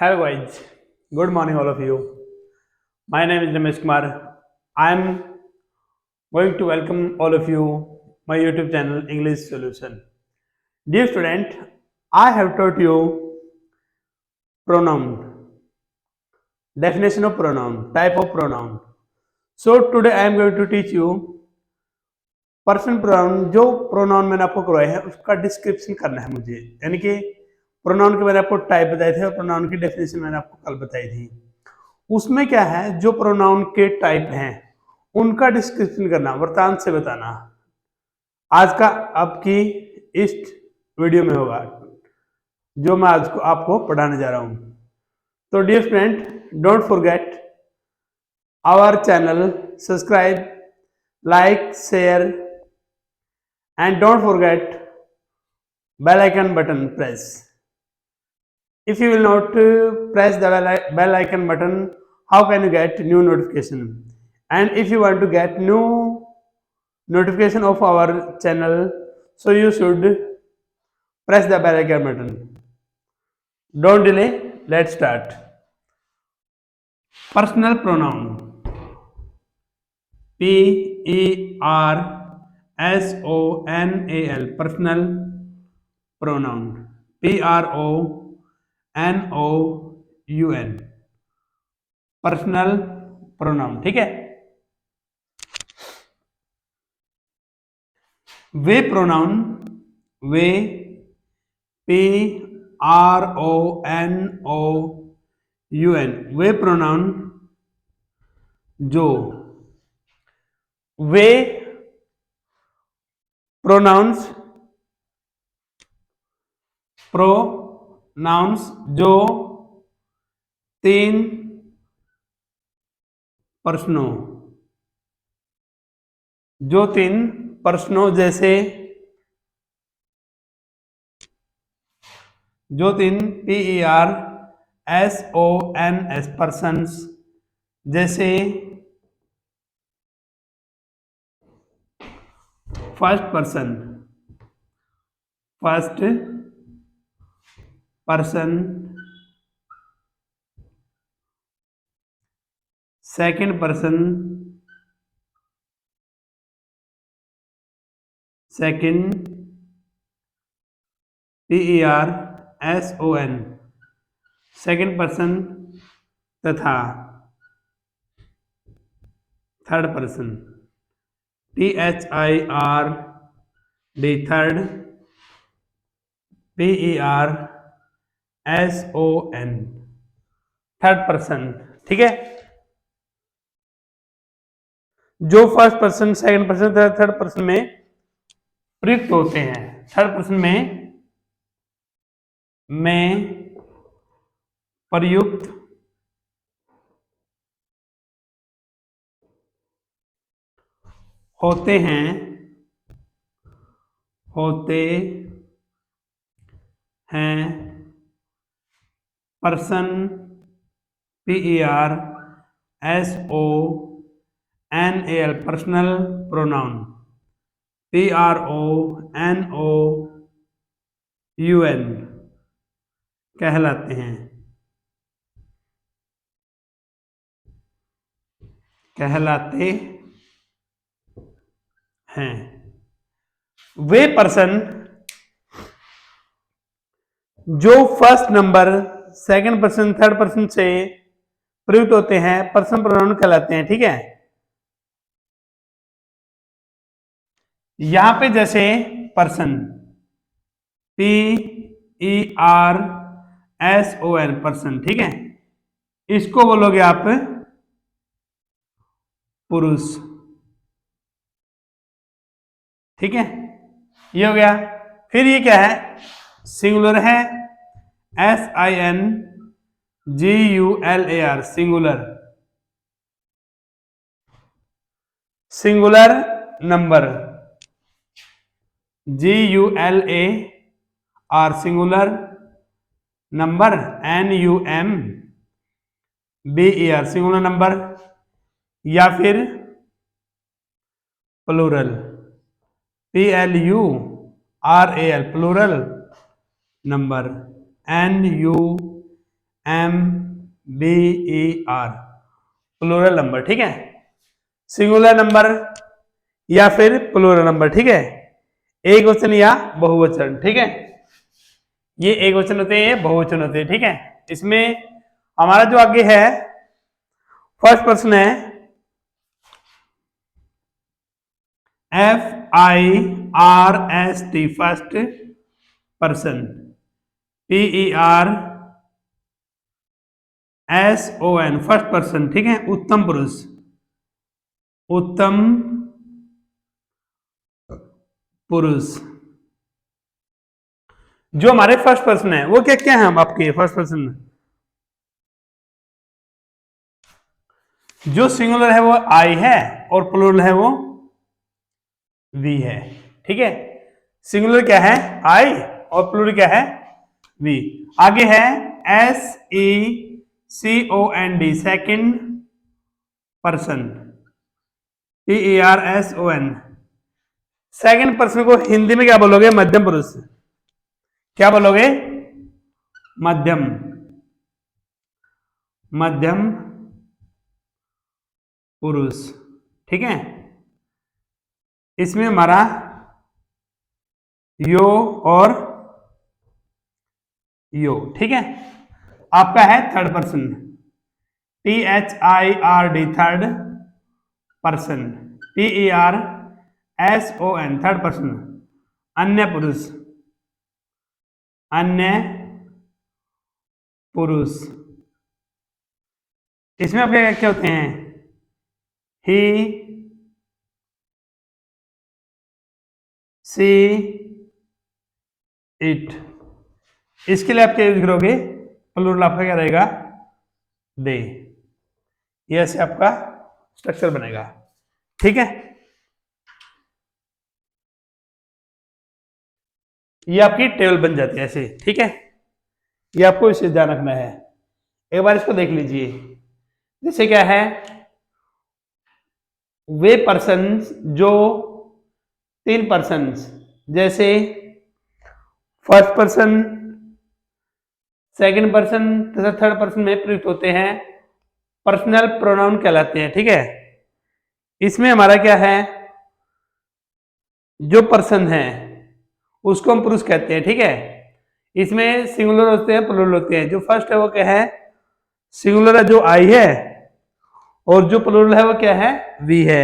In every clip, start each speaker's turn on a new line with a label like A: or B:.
A: Hello guys, good morning all of you. My name is Ramesh Kumar. I am going to welcome all of you my YouTube channel English Solution. Dear student, I have taught you pronoun, definition of pronoun, type of pronoun. So today I am going to teach you person pronoun. जो pronoun मैंने आपको करवाए हैं उसका description करना है मुझे, यानी कि प्रोनाउन के मैंने आपको टाइप बताए थे और प्रोनाउन की डेफिनेशन मैंने आपको कल बताई थी. उसमें क्या है, जो प्रोनाउन के टाइप हैं उनका डिस्क्रिप्शन करना, वृत्तांत से बताना. आज का आपकी इस वीडियो में होगा जो मैं आज को आपको पढ़ाने जा रहा हूं. तो dear friend, don't forget our channel, subscribe, like, share and don't forget bell icon button press. If you will not press the bell icon button, how can you get new notification? And if you want to get new notification of our channel, so you should press the bell icon button. Don't delay, let's start. Personal pronoun. PERSONAL, personal pronoun. PRONOUN, personal pronoun. ठीक है. वे pronoun, वे PRONOUN, वे pronoun जो, वे pronounce जो तीन पर्सनों जैसे, जो तीन PERSONS persons जैसे first person, second person, second PERSON, second person, तथा third person THIRD, third PERSON, third person. ठीक है. जो first person, second person, third person में प्रयुक्त होते हैं. थर्ड पर्सन में प्रयुक्त होते हैं person PERSONAL, personal pronoun PRONOUN कहलाते हैं. वे पर्सन जो first number, second person, third person से प्रयुक्त होते हैं पर्सनल प्रोनाउन कहलाते हैं. ठीक है. यहां पे जैसे पर्सन PERSON, पर्सन. ठीक है. इसको बोलोगे आप पुरुष. ठीक है. ये हो गया. फिर ये क्या है, सिंगुलर है, SINGULAR, singular number, GULAR, singular number, NUMBER, singular number, या फिर plural, PLURAL, plural number, NUMBER, MBER, plural number, ठीक है। सिंगुलर नंबर या फिर प्लूरल नंबर, ठीक है। एक वचन या बहुवचन, ठीक है। ये एक वचन होते हैं, ये बहुवचन होते हैं, ठीक है। इसमें हमारा जो आगे है फर्स्ट पर्सन है FIRST, first person. PERSON, first person, ठीक है। उत्तम पुरुष, उत्तम पुरुष। जो हमारे फर्स्ट पर्सन है वो क्या क्या है, हम आपके फर्स्ट पर्सन जो सिंगुलर है वो आई है और प्लूरल है वो वी है, ठीक है। सिंगुलर क्या है आई और प्लूरल क्या है वी। आगे है SECOND, second person. PERSON, second person को हिंदी में क्या बोलोगे, मध्यम पुरुष। क्या बोलोगे, मध्यम, मध्यम पुरुष, ठीक है। इसमें हमारा यो और यो, ठीक है। आपका है third person, THIRD, third person. PERSON, third person. अन्य पुरुष, अन्य पुरुष। इसमें आपके क्या होते हैं, ही, सी, इट। इसके लिए आप क्या यूज करोगे, प्लूरल आपका क्या रहेगा, दे। ये ऐसे आपका स्ट्रक्चर बनेगा, ठीक है। ये आपकी टेबल बन जाती है ऐसे, ठीक है। ये आपको इसे ध्यान रखना है। एक बार इसको देख लीजिए। जैसे क्या है, वे पर्सन जो तीन पर्सन, जैसे फर्स्ट पर्सन, सेकंड पर्सन तथा थर्ड पर्सन में प्रयुक्त होते हैं, पर्सनल प्रोनाउन कहलाते हैं, ठीक है। इसमें हमारा क्या है, जो पर्सन है उसको हम पुरुष कहते हैं, ठीक है। इसमें सिंगुलर होते हैं, प्लूरल होते हैं। जो फर्स्ट है वो क्या है, सिंगुलर है जो आई है, और जो प्लूरल है वो क्या है, वी है।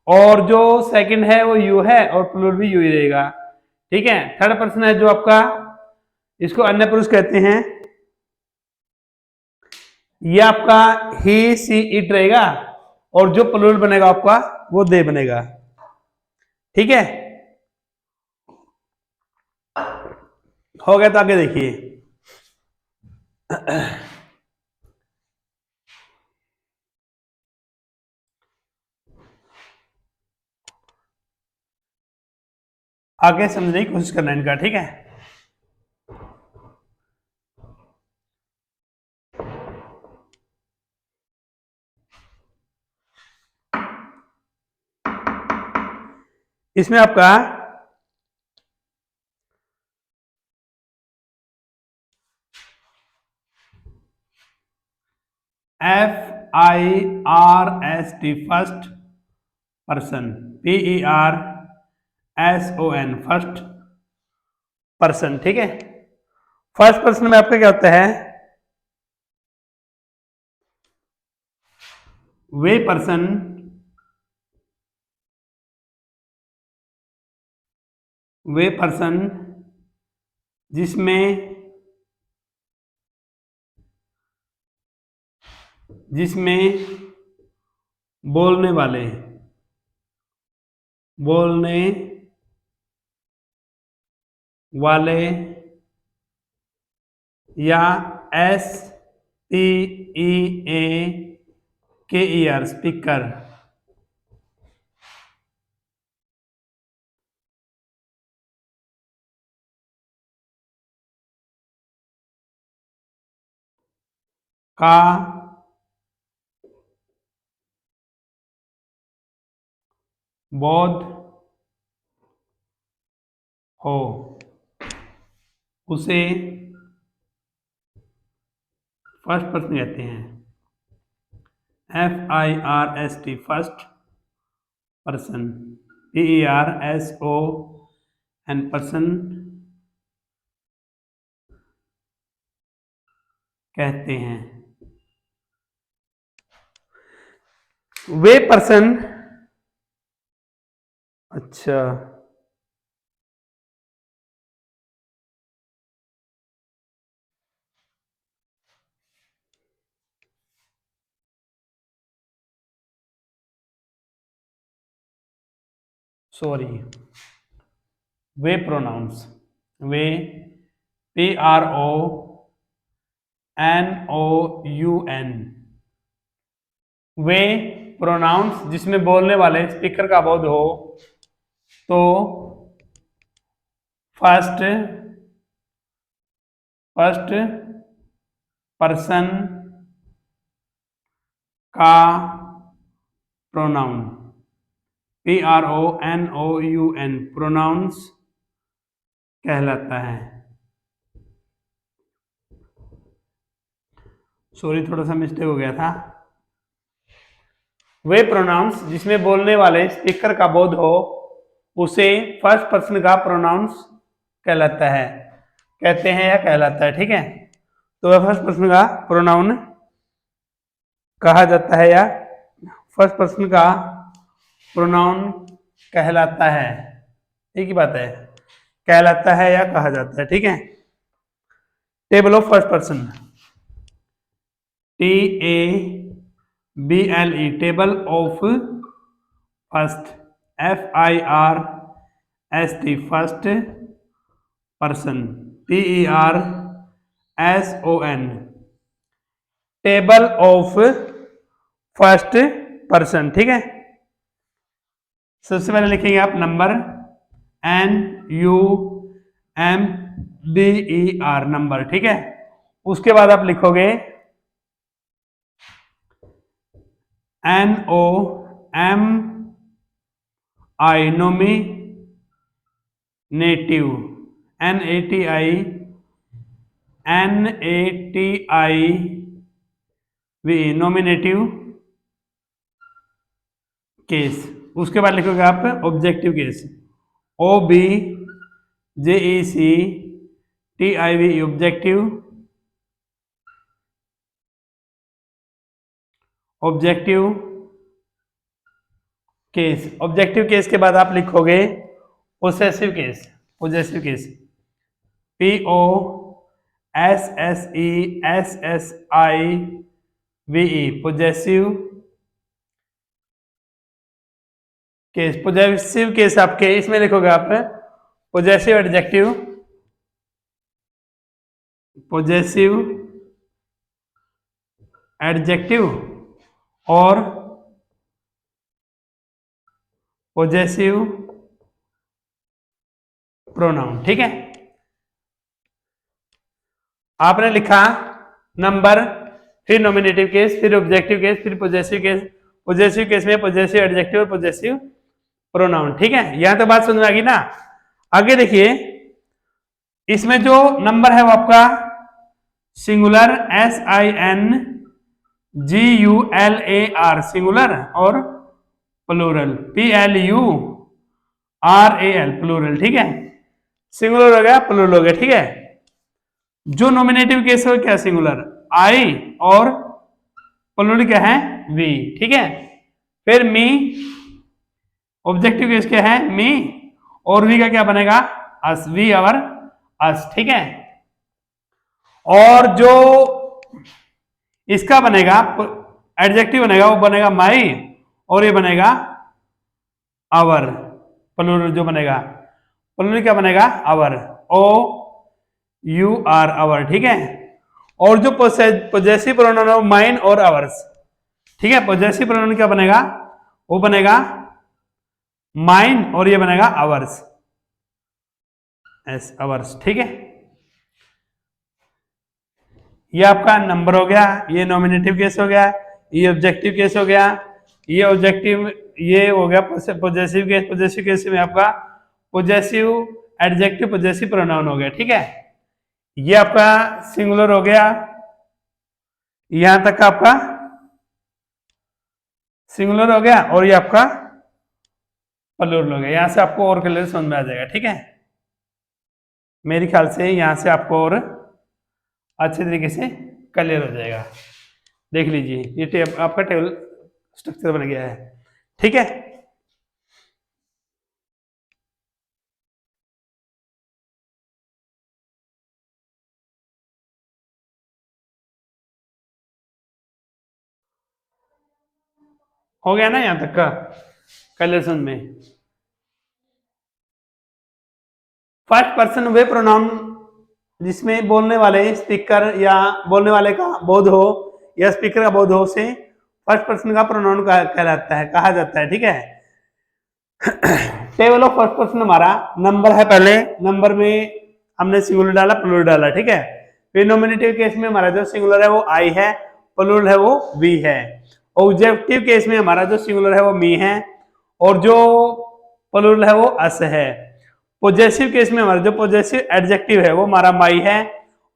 A: और जो सेकंड है वो यू है और प्लूरल भी यू ही रहेगा, ठीक है। थर्ड पर्सन है जो आपका, इसको अन्य पुरुष कहते हैं। ये आपका ही, सी, इट रहेगा, और जो प्लूरल बनेगा आपका वो दे बनेगा, ठीक है। हो गया, तो आगे देखिए। आगे समझने की कोशिश करना इनका, ठीक है। इसमें आपका FIRST, first person. PERSON, first person, ठीक है। फर्स्ट पर्सन में आपका क्या होता है, वे पर्सन जिसमें बोलने वाले या SPEAKER, स्पीकर का बोध हो, उसे फर्स्ट पर्सन कहते हैं, FIRST first person, PERSON person कहते हैं। वे पर्सन, अच्छा सॉरी, वे प्रोनाउंस, वे PRONOUN, वे प्रोनाउंस जिसमें बोलने वाले स्पीकर का बोध हो तो फर्स्ट पर्सन का प्रोनाउन, PRONOUN प्रोनाउंस कहलाता है। सॉरी, थोड़ा सा मिस्टेक हो गया था। वे प्रोनाउंस जिसमें बोलने वाले स्पीकर का बोध हो उसे फर्स्ट पर्सन का प्रोनाउंस कहलाता है, कहते हैं या कहलाता है। ठीक है, तो वह फर्स्ट पर्सन का प्रोनाउन कहा जाता है या फर्स्ट पर्सन का प्रोनाउन कहलाता है। एक ही बात है, कहलाता है या कहा जाता है। ठीक है, table of first person, TABLE table of first, FIRST first person, PERSON table of first person. ठीक है, सबसे पहले लिखेंगे आप नंबर, NUMBER नंबर। ठीक है, उसके बाद आप लिखोगे NOMI nominative, NATIV nominative case. उसके बाद लिखोगे आप objective case, OBJECTIV objective case. Objective case के बाद आप लिखोगे possessive case, possessive case, POSSESSIVE possessive case. Possessive case आपके इसमें लिखोगे आप पोजेसिव एडजेक्टिव, पोजेसिव एडजेक्टिव और पोजेसिव प्रोनाउन। ठीक है, आपने लिखा नंबर, फिर नॉमिनेटिव केस, फिर ऑब्जेक्टिव केस, फिर पोजेसिव केस। पोजेसिव केस में पोजेसिव एडजेक्टिव और पोजेसिव प्रोनाउन। ठीक है, यहां तो बात समझ में आ गई ना। आगे देखिए, इसमें जो नंबर है वो आपका सिंगुलर SINGULAR सिंगुलर और प्लूरल PLURAL प्लूरल। ठीक है, सिंगुलर हो गया, प्लूरल हो गया। ठीक है, जो नॉमिनेटिव केस है क्या, सिंगुलर I और प्लूरल क्या है, V। ठीक है, फिर मी, ऑब्जेक्टिव केस क्या है, मी, और V का क्या बनेगा, अस, वी और अस। ठीक है, और जो इसका बनेगा एडजेक्टिव बनेगा वो बनेगा माई, और ये बनेगा आवर। प्लूरल जो बनेगा, प्लूरल क्या बनेगा, आवर, OUR आवर। ठीक है, और जो पोजेसिव प्रोनाउन है माइन और आवर्स। ठीक है, पोजेसिव प्रोनाउन क्या बनेगा, वो बनेगा माइन, और ये बनेगा आवर्स, एस आवर्स। ठीक है, ये आपका नंबर हो गया, ये नॉमिनेटिव केस हो गया, ये ऑब्जेक्टिव केस हो गया, ये ऑब्जेक्टिव, ये हो गया पोजेसिव केस। पोजेसिव केस में आपका पोजेसिव एडजेक्टिव पोजेसिव प्रोनाउन हो गया। ठीक है, ये आपका सिंगुलर हो गया, यहां तक का आपका सिंगुलर हो गया और ये आपका प्लूरल हो गया। यहां से आपको और क्लियर समझ में आ जाएगा, ठीक है। मेरे ख्याल से यहां से आपको और अच्छे तरीके से क्लियर हो जाएगा। देख लीजिए ये आपका टेबल स्ट्रक्चर बन गया है, ठीक है। हो गया ना यहां तक का क्लियर समझ में। फर्स्ट पर्सन वे प्रोनाउन जिसमें बोलने वाले स्पीकर या बोलने वाले का बोध हो या स्पीकर का बोध हो से फर्स्ट पर्सन का प्रोनाउन कहलाता है, कहा जाता है, ठीक है। टेबल ऑफ फर्स्ट पर्सन हमारा नंबर है, पहले नंबर में हमने सिंगुलर डाला प्लूरल डाला, ठीक है। फिर नॉमिनेटिव केस में हमारा जो सिंगुलर है वो आई है, प्लूरल है वो वी है। ऑब्जेक्टिव केस में हमारा जो सिंगुलर है वो मी है और जो प्लूरल है वो अस है। पॉजेसिव केस में हमारा जो पॉजेसिव एडजेक्टिव है वो हमारा माई है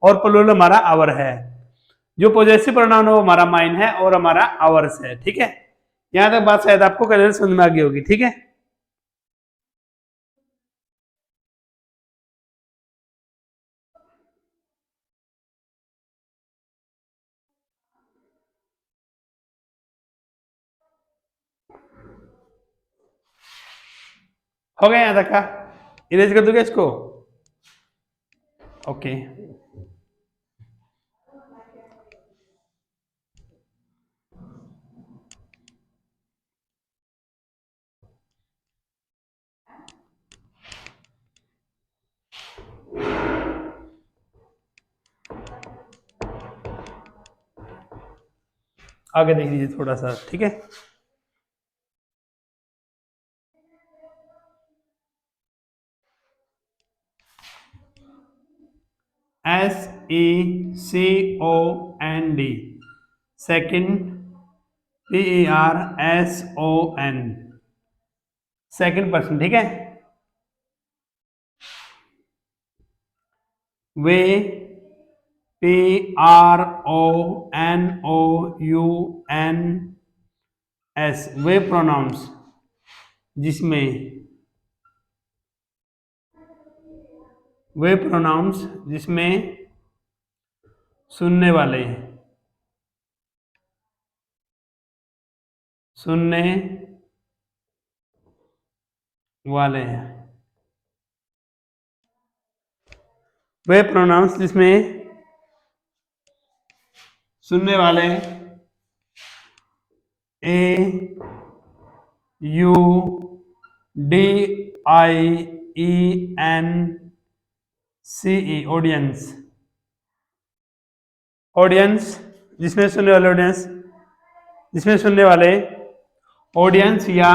A: और प्लूरल हमारा आवर है। जो पॉजेसिव प्रोनाउन है वो हमारा माइन है और हमारा आवर्स है, ठीक है। यहां तक बात शायद आपको क्लियर समझ में आ गई होगी, ठीक है। हो गया यहां तक का, इरेज कर दोगे इसको, ओके। आगे देख लीजिए थोड़ा सा, ठीक है। SECOND second, PERSON second person, ठीक है। वे PRONOUNS वे प्रोनाउंस जिसमें वे प्रोनाउंस जिसमें सुनने वाले हैं, वे प्रोनाउंस जिसमें सुनने वाले AUDIENCE ऑडियंस जिसमें सुनने वाले ऑडियंस या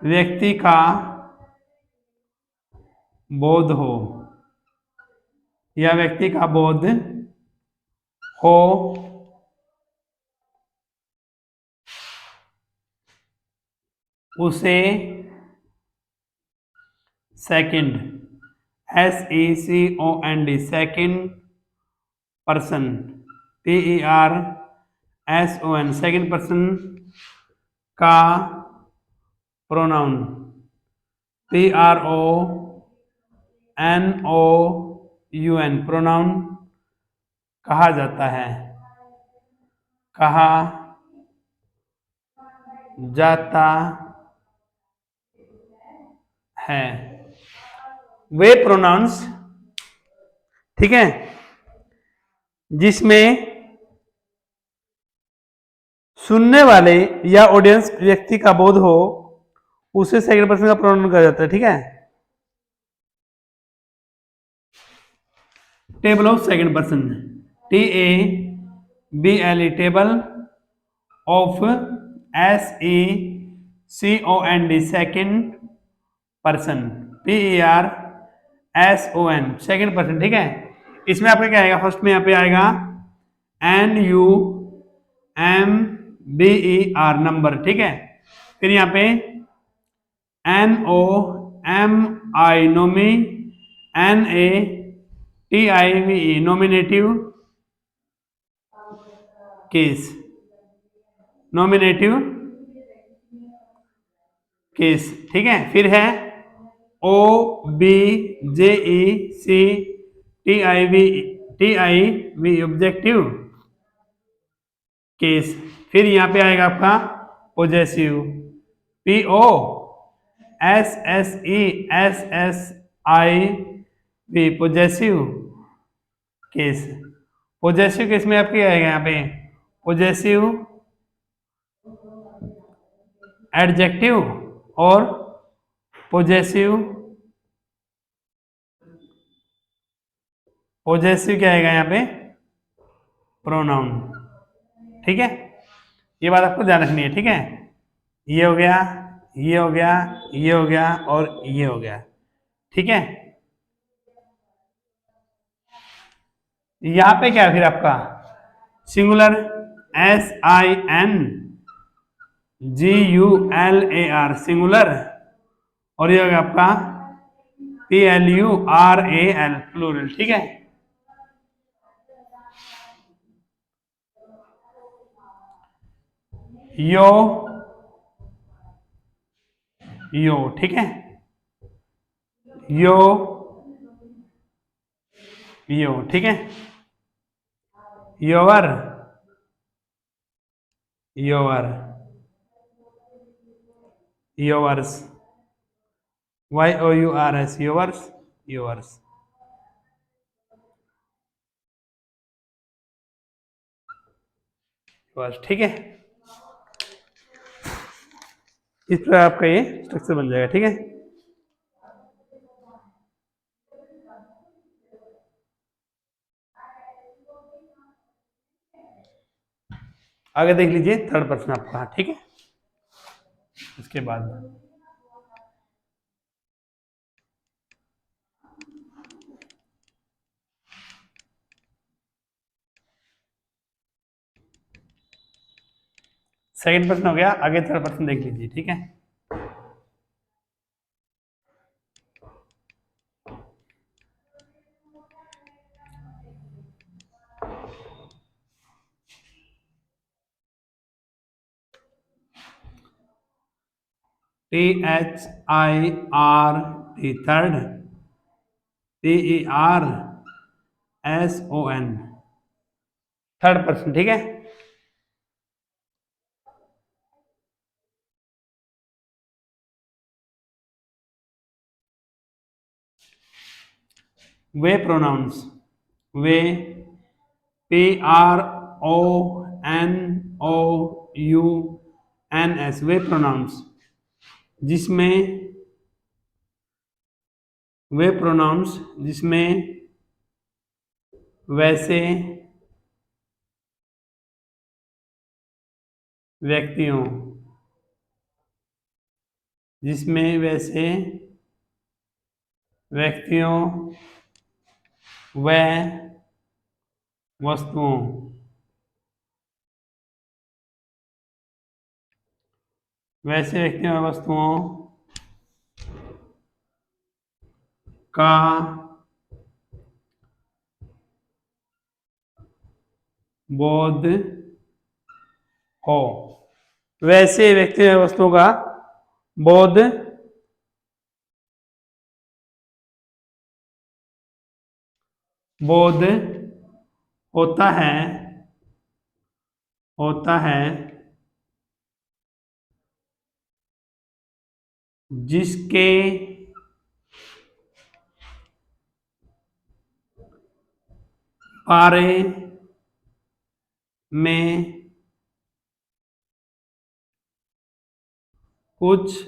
A: व्यक्ति का बोध हो उसे second SECOND second person PERSON second person का प्रोनाउन PRONOUN प्रोनाउन कहा जाता है, वे प्रोनाउंस, ठीक है, जिसमें सुनने वाले या ऑडियंस व्यक्ति का बोध हो उसे सेकंड पर्सन का प्रोनाउन कहा जाता है, ठीक है। Table of second person TABLE table of SECOND second person PERSON second person, ठीक है। इसमें आपका क्या आएगा, फर्स्ट में यहाँ पे आएगा NUMBER नंबर, ठीक है। फिर यहाँ पे NOMI Nomi NATIVE, nominative case, nominative case, ठीक है। फिर है OBJECTIV ऑब्जेक्टिव केस। फिर यहां पे आएगा आपका possessive, POSSESSIV possessive case. Possessive case में आपके आएगा यहाँ पे पोजेसिव एडजेक्टिव और पोजेसिव, पोजेसिव क्या आएगा यहाँ पे प्रोनाउन, ठीक है। ये बात आपको ध्यान रखनी है, ठीक है। ये हो गया, ये हो गया, ये हो गया और ये हो गया, ठीक है। यहां पे क्या है फिर आपका सिंगुलर, SINGULAR सिंगुलर, और ये हो गया आपका PLURAL प्लूरल, ठीक है। यो यो, ठीक है। यो यो, ठीक है। योवर योवर, योवर्स, YOURS योवर्स योवर्स, बस ठीक है। इस तरह आपका ये स्ट्रक्चर बन जाएगा, ठीक है। आगे देख लीजिए थर्ड पर्सन आपका, ठीक है। इसके बाद सेकंड पर्सन हो गया, आगे थर्ड पर्सन देख लीजिए, ठीक है। THIRD third, TERSON third person, ठीक है। वे प्रोनाउंस, वे PRONOUNS वे प्रोनाउंस, जिसमें वे प्रोनाउंस जिसमें वैसे व्यक्तियों, जिसमें वैसे व्यक्तियों व वस्तुओं, वैसे व्यक्तियों व वस्तुओं का बोध हो, वैसे व्यक्तियों व वस्तुओं का बोध बोध होता है, होता है, जिसके बारे में कुछ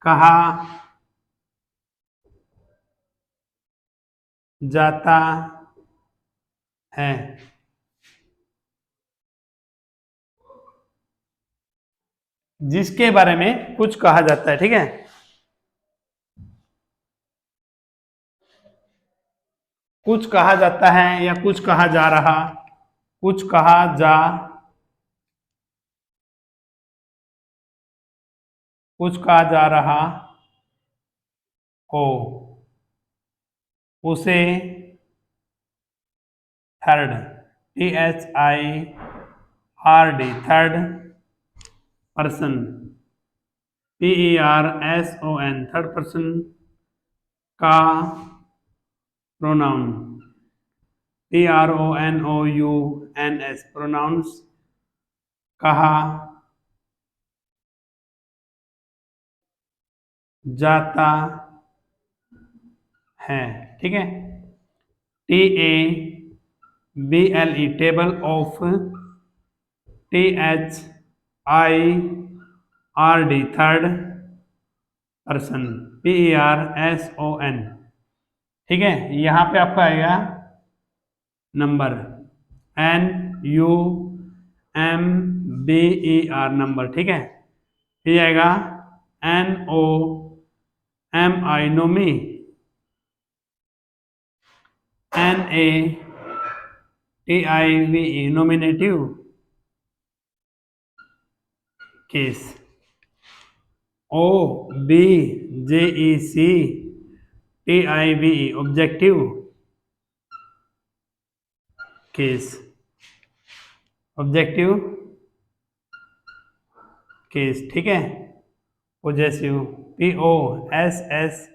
A: कहा जाता है। जिसके बारे में कुछ कहा जाता है, ठीक है। कुछ कहा जाता है या कुछ कहा जा रहा, कुछ कहा जा, कुछ कहा जा रहा हो, उसे, third, THIRD, third person, PERSON, third person का प्रोनाउन, PRONOUNS, प्रोनाउंस कहा जाता है। ठीक है, TABLE, table of, THIRD, third person, PERSON। ठीक है, यहां पे आपका आएगा नंबर, NUMBER, नंबर। ठीक है, फिर आएगा NOMI, Nomi, NATIVE, nominative case, OBJECTIVE, objective case, objective case. ठीक है, possessive, POSSESSIV,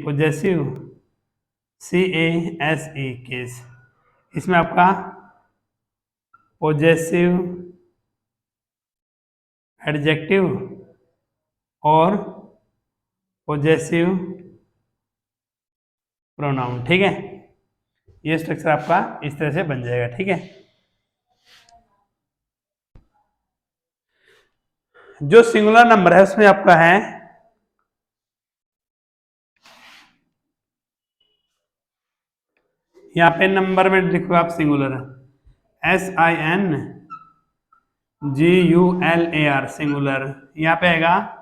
A: possessive, CASE, case. इसमें आपका पोजेसिव एडजेक्टिव और पोजेसिव प्रोनाउन। ठीक है, ये स्ट्रक्चर आपका इस तरह से बन जाएगा। ठीक है, जो सिंगुलर नंबर है उसमें आपका है यहाँ पे नंबर में लिखो आप सिंगुलर, SINGULAR, सिंगुलर। यहाँ पे आएगा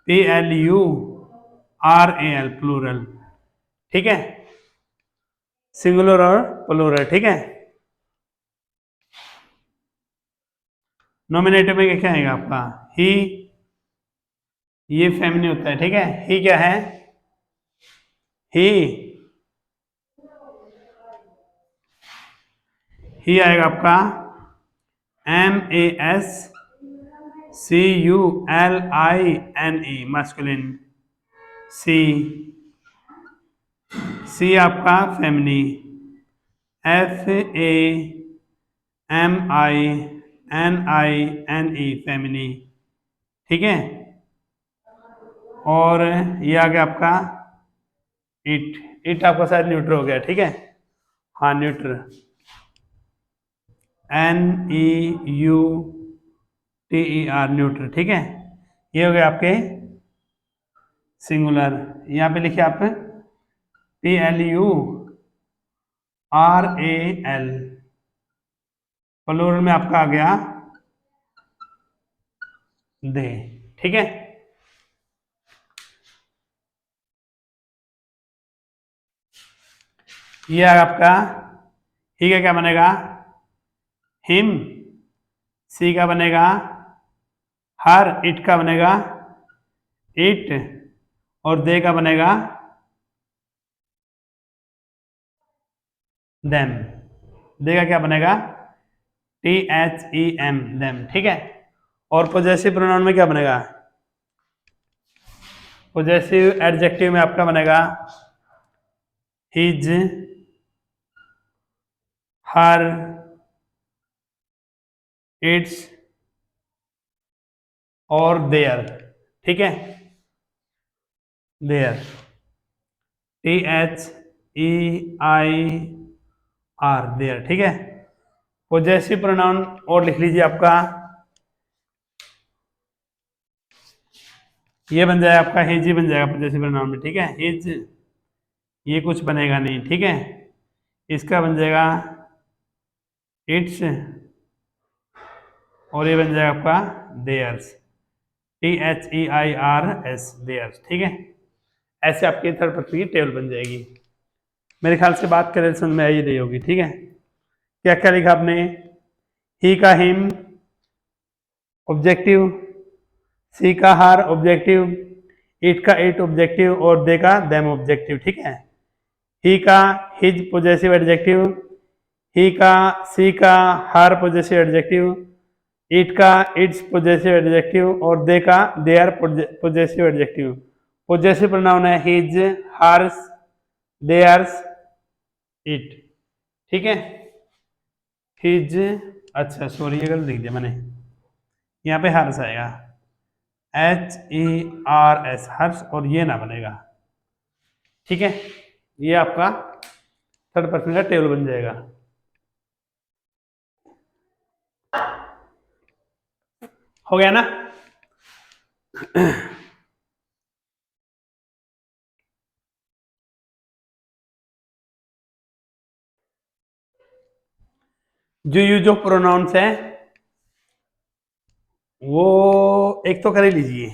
A: PLURAL, प्लूरल। ठीक है, सिंगुलर और प्लूरल। ठीक है, नॉमिनेटिव में क्या आएगा आपका, ही, ये फेमिनिन होता है। ठीक है, ही क्या है, ही आएगा आपका MASCULINE, मस्कुलिन। सी आपका फेमिनी, FAMININE, फेमिनी। ठीक है, और ये आ गया आपका इट आपका शायद न्यूट्रल हो गया। ठीक है, हाँ न्यूट्रल, NEUTER, न्यूट्रल। ठीक है, ये हो गया आपके सिंगुलर। यहाँ पे लिखिए आप PLURAL, प्लूरल में आपका आ गया दे। ठीक है, ये आपका ही का क्या बनेगा, हिम। सी का बनेगा हर, इट का बनेगा इट, और दे का बनेगा देम। दे का क्या बनेगा, THEM, देम। ठीक है, और पोजेसिव प्रोनाउन में क्या बनेगा, पोजेसिव एडजेक्टिव में आपका बनेगा हिज, हर, इट्स और देयर। ठीक है, देयर, THEIR, देयर। ठीक है, पोजेसिव प्रोनाउन और लिख लीजिए आपका, ये बन जाएगा आपका हिज, ही बन जाएगा पोजेसिव प्रोनाउन में। ठीक है, हिज, ये कुछ बनेगा नहीं। ठीक है, इसका बन जाएगा इट्स, और ये बन जाएगा आपका देयर्स, THEIRS, देयर्स। ठीक है, ऐसे आपकी थर्ड पर्सन की टेबल बन जाएगी। मेरे ख्याल से बात करें समझ में आई रही होगी। ठीक है, क्या क्या लिखा आपने, ही का हिम, ऑब्जेक्टिव, सी का हर ऑब्जेक्टिव, इट का इट ऑब्जेक्टिव और दे का देम ऑब्जेक्टिव, ठीक है। ही का हिज पोजेसिव एडजेक्टिव, ही का सी का हर पोजेसिव एडजेक्टिव, इट का इट्स पोजेसिव एडजेक्टिव और दे का their possessive adjective. Possessive pronoun है हिज, हर्स, देयर्स, इट, ठीक है। हिज, अच्छा सॉरी ये गलत लिख दिया मैंने, यहाँ पे हर्स आएगा, HERS, हर्ष, और ये ना बनेगा, ठीक है। ये आपका थर्ड पर्सन का टेबल बन जाएगा। हो गया ना। जो यूज ऑफ प्रोनाउंस है वो एक तो कर ही लीजिए,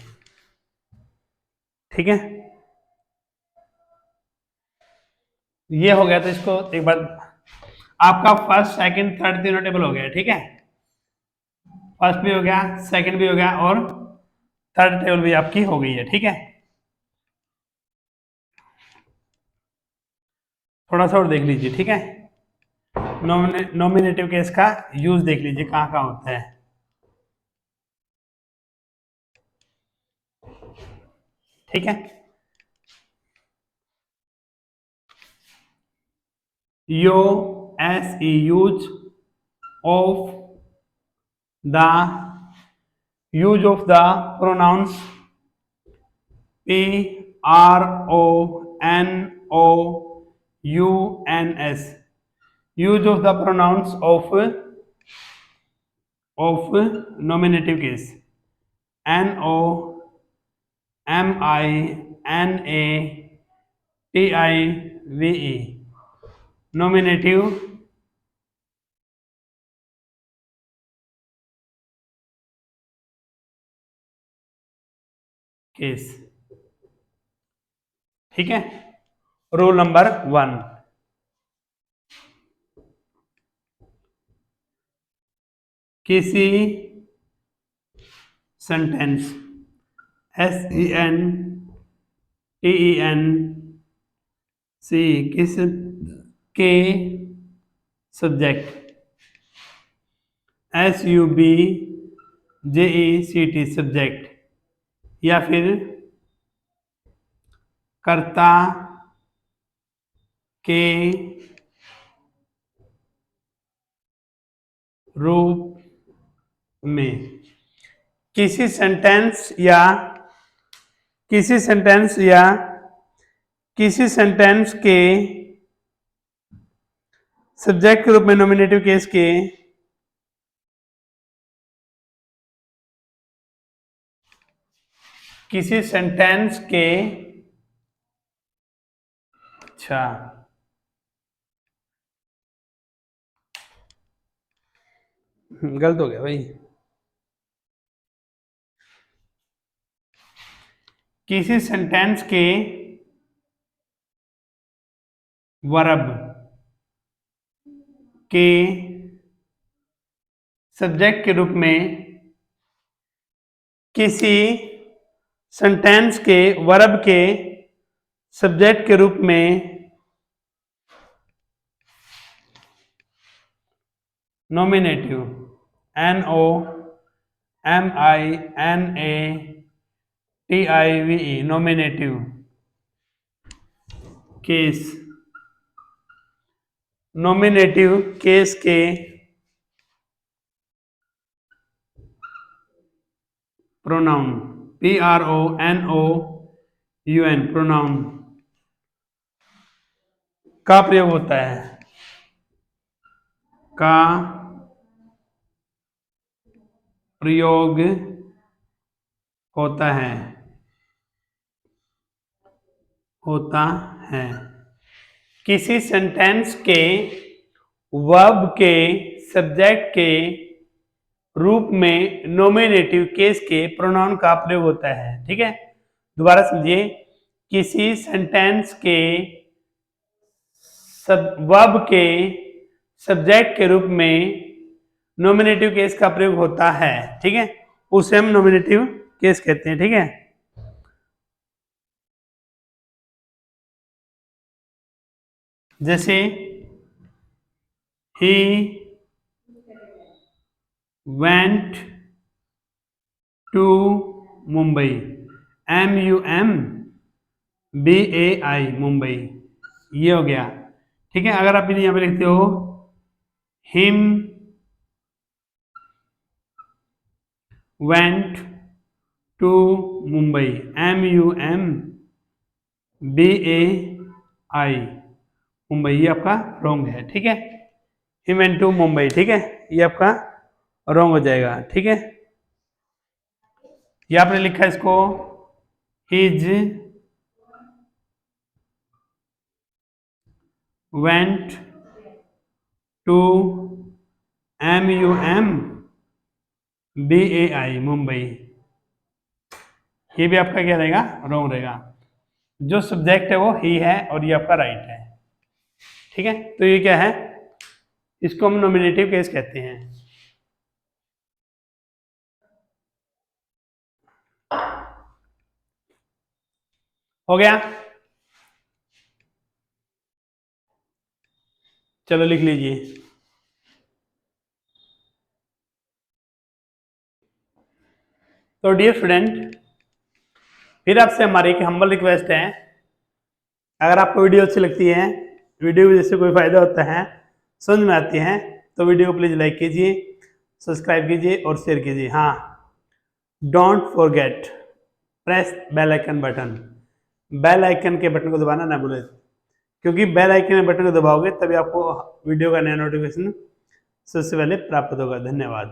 A: ठीक है। ये हो गया, तो इसको एक बार आपका फर्स्ट सेकंड थर्ड तीनों टेबल हो गया, ठीक है। फर्स्ट भी हो गया, सेकंड भी हो गया और थर्ड टेबल भी आपकी हो गई है, ठीक है। थोड़ा सा और देख लीजिए, ठीक है। नॉमिनेटिव केस का यूज देख लीजिए कहाँ कहाँ होता है, ठीक है। U S E use of the pronouns PRONOUNS, use of the pronouns of nominative case, NOMINATIVE, nominative case, ठीक है। रूल नंबर 1, किसी सेंटेंस SENTENC किस के सब्जेक्ट SUBJECT सब्जेक्ट या फिर कर्ता के रूप में किसी सेंटेंस या किसी सेंटेंस के सब्जेक्ट के रूप में नॉमिनेटिव केस के किसी सेंटेंस के, अच्छा गलत हो गया भाई, किसी सेंटेंस के वर्ब के सब्जेक्ट के रूप में किसी सेंटेंस के वर्ब के सब्जेक्ट के रूप में nominative NOMINATIVE nominative case, nominative case के प्रोनाउन PRONOUN प्रोनाउन का प्रयोग होता है, का प्रयोग होता है किसी सेंटेंस के वर्ब के सब्जेक्ट के रूप में नॉमिनेटिव केस के प्रोनाउन का प्रयोग होता है, ठीक है। दोबारा समझिए, किसी सेंटेंस के वर्ब के सब्जेक्ट के रूप में नॉमिनेटिव केस का प्रयोग होता है, ठीक है, उसे हम नॉमिनेटिव केस कहते हैं, ठीक है। जैसे he went to Mumbai, MUMBAI Mumbai, ये हो गया, ठीक है। अगर आप यहाँ पे लिखते हो him went to Mumbai, MUMBAI Mumbai, ये आपका रॉन्ग है, ठीक है। हिम वेंट टू मुंबई, ठीक है, ये आपका रॉन्ग हो जाएगा, ठीक है। ये आपने लिखा है इसको his went to MUMBAI Mumbai, ये भी आपका क्या रहेगा, रॉन्ग रहेगा। जो सब्जेक्ट है वो ही है और ये आपका राइट है, ठीक है। तो ये क्या है, इसको हम नॉमिनेटिव केस कहते हैं। हो गया, चलो लिख लीजिए। तो डियर स्टूडेंट, फिर आपसे हमारी एक हम्बल रिक्वेस्ट है, अगर आपको वीडियो अच्छी लगती है, वीडियो जैसे कोई फायदा होता है, समझ में आती है, तो वीडियो को प्लीज़ लाइक कीजिए, सब्सक्राइब कीजिए और शेयर कीजिए। हाँ, don't forget press bell icon button, bell icon के बटन को दबाना ना भूलें, क्योंकि बेल आइकन के बटन को दबाओगे तभी आपको वीडियो का नया नोटिफिकेशन सबसे पहले प्राप्त होगा। धन्यवाद।